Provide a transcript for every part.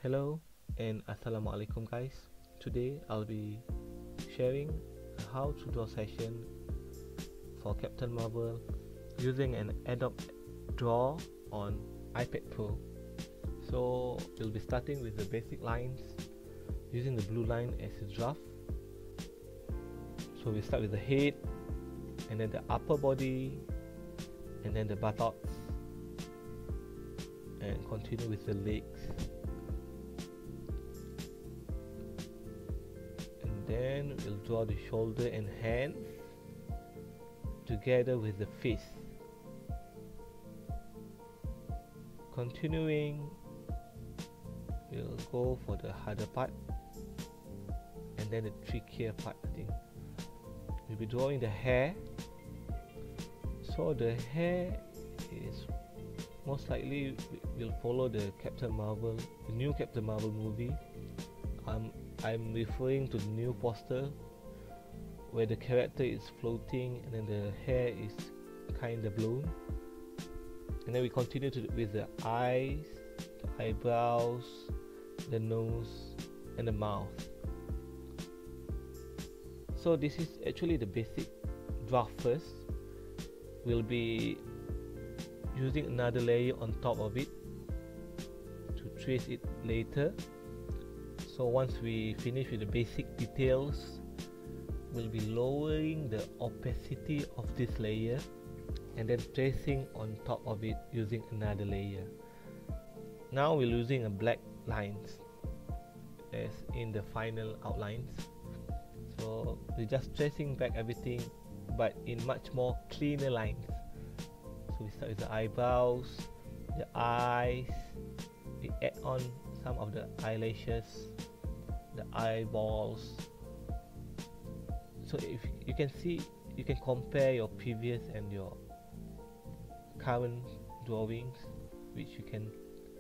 Hello and Assalamualaikum guys. Today I'll be sharing how to draw session for Captain Marvel using an Adobe Draw on iPad Pro. So we'll be starting with the basic lines using the blue line as a draft. So we start with the head, and then the upper body, and then the buttocks, and continue with the legs, and then we'll draw the shoulder and hands together with the face. Continuing, we'll go for the harder part and then the trickier part. I think we'll be drawing the hair. So the hair is most likely will follow the Captain Marvel, the new Captain Marvel movie. I'm referring to the new poster where the character is floating and then the hair is kind of blown. And then we continue with the eyes, the eyebrows, the nose, and the mouth. So this is actually the basic draft first. We'll be using another layer on top of it to trace it later. So once we finish with the basic details, we'll be lowering the opacity of this layer and then tracing on top of it using another layer. Now we're using a black lines as in the final outlines. So we're just tracing back everything but in much more cleaner lines. So we start with the eyebrows, the eyes, we add on some of the eyelashes, the eyeballs. So if you can see, you can compare your previous and your current drawings, which you can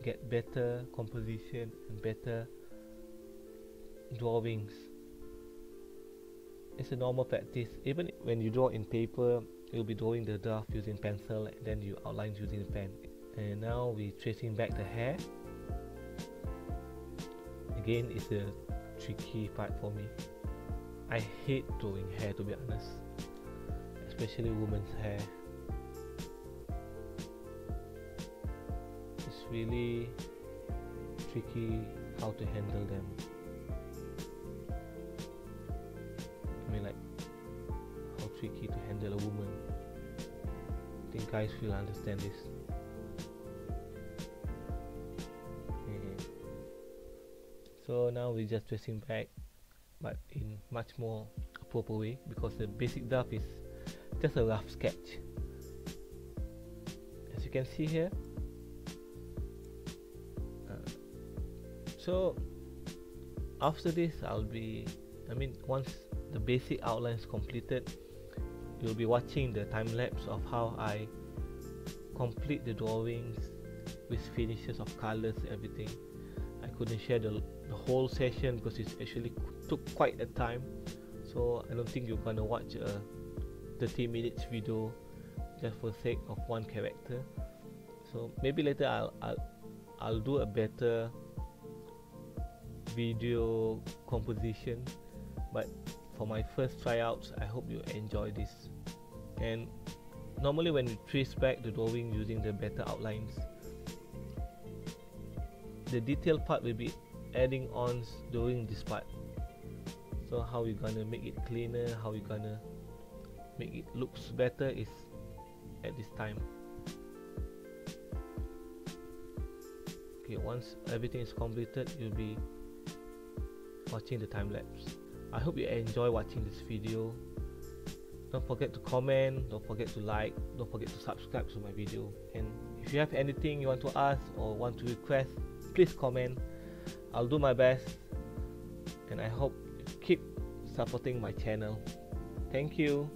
get better composition and better drawings. It's a normal practice. Even when you draw in paper, you'll be drawing the draft using pencil and then you outline using the pen. And now we're tracing back the hair. Again, it's a tricky part for me. I hate drawing hair, to be honest, especially women's hair. It's really tricky how to handle them. I mean, like, how tricky to handle a woman. I think guys will understand this. So now we're just tracing back, but in much more proper way, because the basic draft is just a rough sketch. As you can see here. So after this, once the basic outline is completed, you'll be watching the time lapse of how I complete the drawings with finishes of colors, everything. I couldn't share the whole session because it actually took quite a time, so I don't think you're gonna watch a 30 minutes video just for the sake of one character. So maybe later I'll do a better video composition, but for my first tryouts, I hope you enjoy this. And normally when you trace back the drawing using the better outlines, the detail part will be adding on during this part. So how you're gonna make it cleaner, how you're gonna make it looks better is at this time. Okay, once everything is completed, you'll be watching the time lapse. I hope you enjoy watching this video. Don't forget to comment, don't forget to like, don't forget to subscribe to my video. And if you have anything you want to ask or want to request, please comment. I'll do my best, and I hope you keep supporting my channel. Thank you.